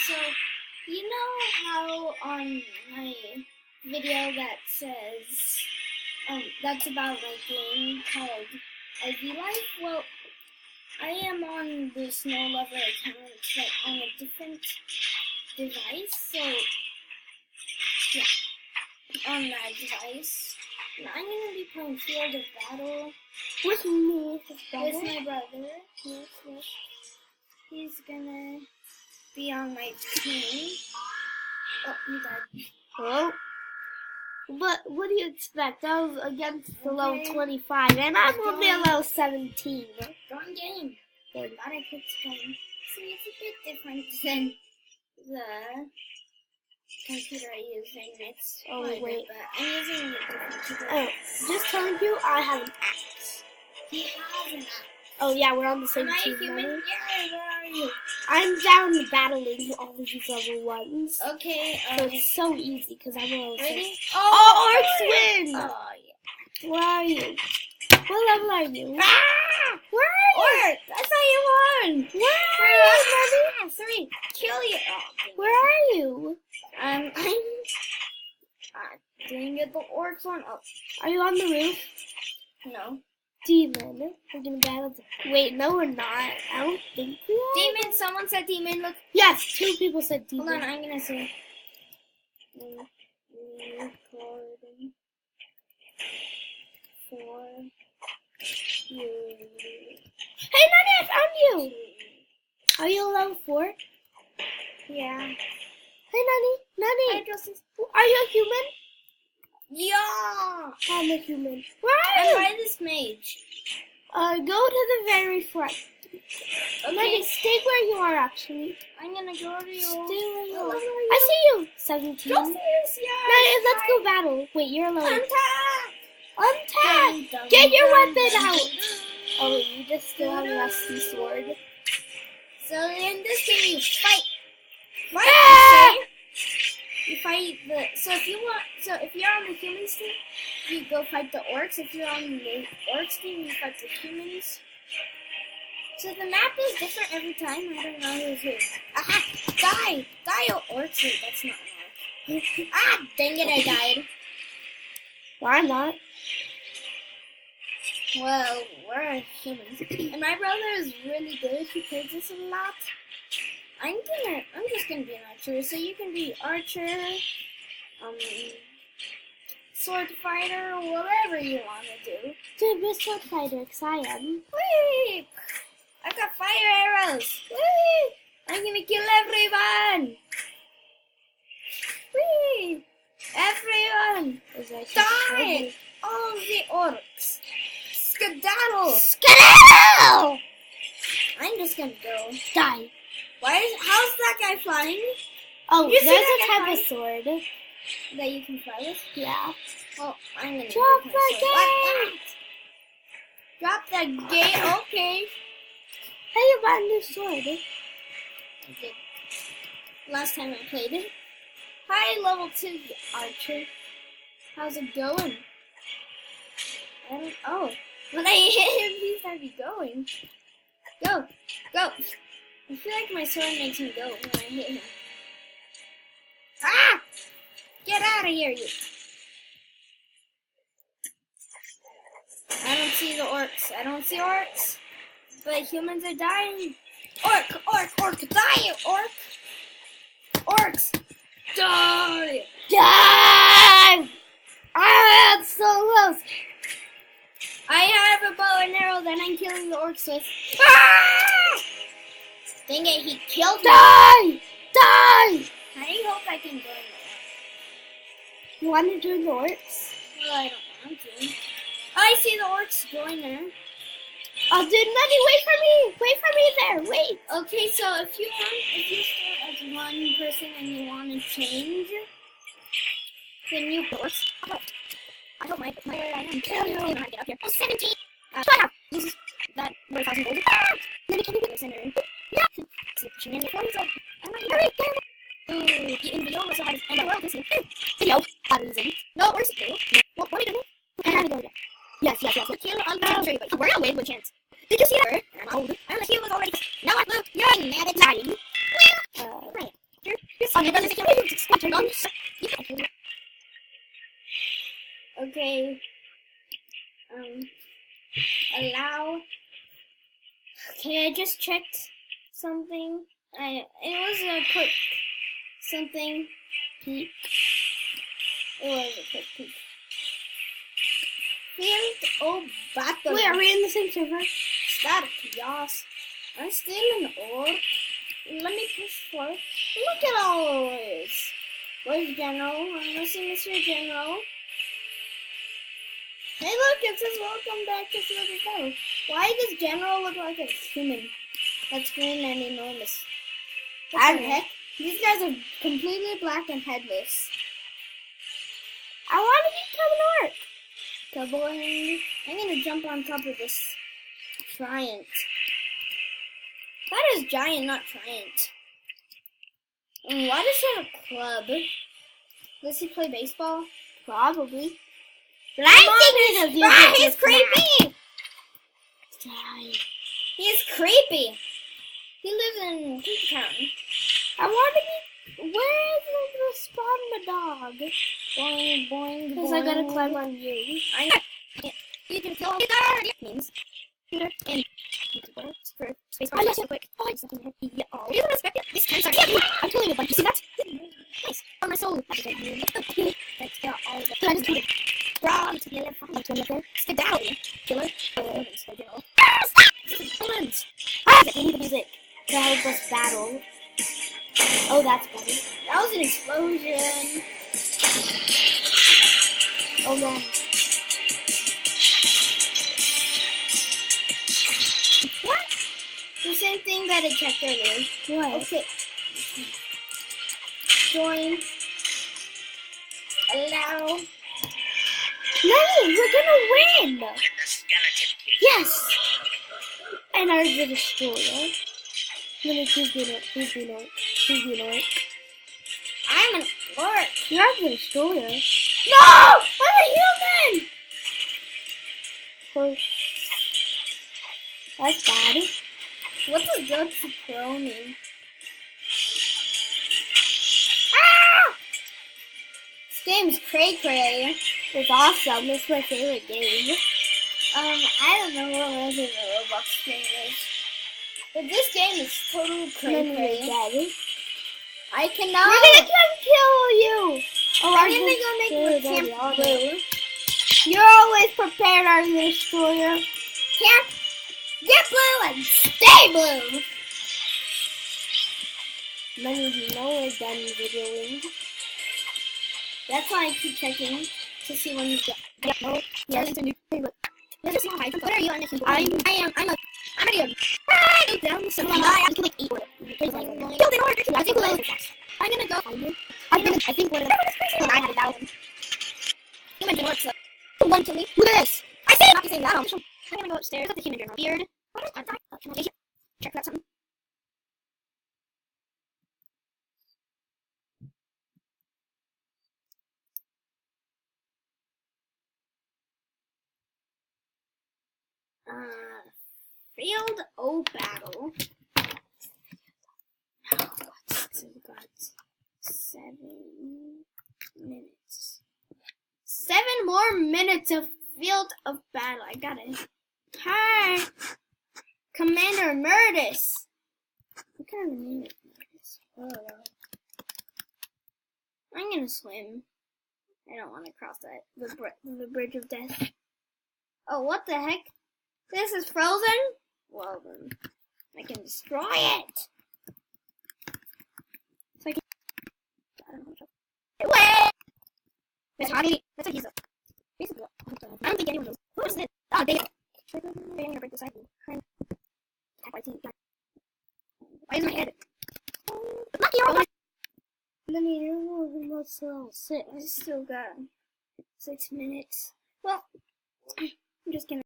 so you know how on my video that says that's about my game called IV Life? Well, I am on the Snow Lover account, but on a different device, so yeah, on that device. And I'm gonna be playing Field of Battle With me, with my brother. Yes. He's gonna be on my team. Oh, you died. Well, but what do you expect? I was against the level Okay. 25, and I'm only a level 17. Wrong game. Good. Thought I picked game. See, it's a bit different than the computer I use, and it's Oh, private, wait. but I'm using a different keyboard. Oh, just telling you, I have an axe. He has an axe. Oh yeah, we're on the same Am I team. human? Mommy. Yeah, where are you? I'm down battling all of these level 1s. Okay, So it's so easy because I'm a level 6. ready? Oh, Orcs win! Oh, yeah. Where are you? What level are you? Ah! Where are you? Orc! That's how you won! Where are you, Mommy? Ah, sorry. Kill you. Oh, Where are you? I'm dang it, the orcs won. Oh, Are you on the roof? no. Demon. We're gonna battle. Wait, no, we're not. I don't think we are. Demon, someone said demon. Look, Yes, 2 people said demon. hold on, I'm gonna see. Recording for you. Hey, Nani, I found you. Are you a level 4? Yeah. Hey, Nani. I just. Are you a human? Yeah! I'm a human. Where are I'm you? by this mage. Go to the very front. Okay. Nani, stay where you are, actually. I'm gonna go to you. Stay where you Oh, are. where are you? I see you. 17. Go first, Nani, let's go battle. Wait, you're alone. Untap! Untap! Get your weapon out! Oh, you just still have a rusty sword. So in this game, you fight. Fight, Ah! I say. You fight the. So if you want, so if you're on the humans team, you go fight the orcs. If you're on the orcs team, you fight the humans. So the map is different every time. I don't know who's who. Aha! Die! Die, oh orcs! Wait, that's not an orc. Ah! Dang it! I died. Why not? Well, we're humans, and my brother is really good. He plays this a lot. I'm just gonna be an archer, so you can be archer, sword fighter, whatever you wanna do. Dude, be a sword fighter, because I am. Whee! I got fire arrows. Whee! I'm gonna kill everyone. Whee! Everyone, die! All the orcs, skedaddle! Skedaddle! I'm just gonna go. Die. How's that guy flying? Oh, You see there's that a guy type of sword. That you can fly with? Yeah. Well, I'm gonna Drop use the my sword. gate! Drop the gate, okay. Hey, you bought a new sword. Okay. Last time I played it. Hi, level 2 archer. How's it going? When I hit him, he started going. Go! I feel like my sword makes him go when I hit him. Ah! Get out of here, you! I don't see the orcs. But humans are dying. Orc, die, orc! Orcs, die! Die! Ah, that's so close. I have a bow and arrow that I'm killing the orcs with. Ah! Dang it, he killed me. Die! Die! I hope I can go in You want to join the orcs? there. Well, I don't want to. I see the orcs going there. Oh, dude, Nani, wait for me! Wait for me there! Wait! Okay, so if you start as one person and you want to change, then you orcs. I hope my I am killing you. When I get up here. Oh, 17! This is that 1,000 gold. Then you can do this in there. Yeah! Switching in the forms of. I'm not here. In video, also how to end our world this video. No, where's it go? What are you doing? And I go again. Yes. Kill, I'll show you, but we're gonna win with chance. Did you see that? I'm old. I'm the heal was already. Now I moved. You're mad at dying. Well, right. Okay. Allow. Okay, I just checked something. It was a quick something peek. It was a quick peek. Field battle. Wait, are we in the same server? Static chaos. I'm still in orb. Let me push for it. Look at all this. Where's General? I'm missing Mr. General. Hey look, it says welcome back to Field of Battle. Why does General look like a human? That's green and enormous. What the heck? These guys are completely black and headless. I want to be Kaboing. I'm gonna jump on top of this giant. That is giant, not giant. And why does he have a club? Does he play baseball? Probably. But He's creepy! He's creepy. He lives in Creepy Town. I want to be. Where is the spawn the dog? Boing, boing, Because I gotta climb on you. You can kill me there! Means. Peter and for space bar. So quick. Oh, it's something heavy. Yeah, oh, you don't respect it. This time's like, I'm killing a bunch. You see that? Nice. Oh, my soul. Thanks, got all of it. So I just do it. Wrong together. Skedaddle. Killer. Villains. We need the music To help us battle. Oh, that's better. That was an explosion. Oh, man. What? The same thing that I checked earlier. What? Okay. Join. Allow. Lenny, we're gonna win! Yes! And are the destroyer. Lenny, please be not. Please be not. Please be not. I'm an orc. You're the destroyer. No! I'm a human! Well, that's bad. What does good to pro mean? Ah! This game's cray-cray. It's awesome. It's my favorite game. I don't know what other Roblox game is. But this game is total cray-cray. Daddy. I cannot. We're gonna come kill you! Oh, I'm gonna go make my camp blue. You're always prepared, our destroyer. Camp, get blue and stay blue! Lenny, do you know we're done videoing? That's why I keep checking to see when you get no. Yes, it's a new thing, but let's see how high. What are you on this? I'm a dude. Ah, go down. So I can like eat with it. Build in order. I think we'll I'm gonna go. I think we're gonna. I had 1,000. Human general works. One to me. Look at this. I say not to say that. I'm gonna go upstairs. Look at the human general beard. What is that? Can I check that something? Field O battle. We've got 7 minutes. 7 more minutes of Field of Battle. I got it. Hi, Commander Murdis. What kind of name is Murdis? Oh, I'm gonna swim. I don't want to cross that the bridge of death. Oh, what the heck? This is frozen? Well then, I can destroy it. So I can. I don't know. Wait! That's hobby. That's a visa. Basically, I don't think anyone knows. Who is it? Oh, they. I'm gonna break the cycle. Why is my head? Lucky you're Let me know what's else. 6. I still got 6 minutes. Well, I'm just gonna.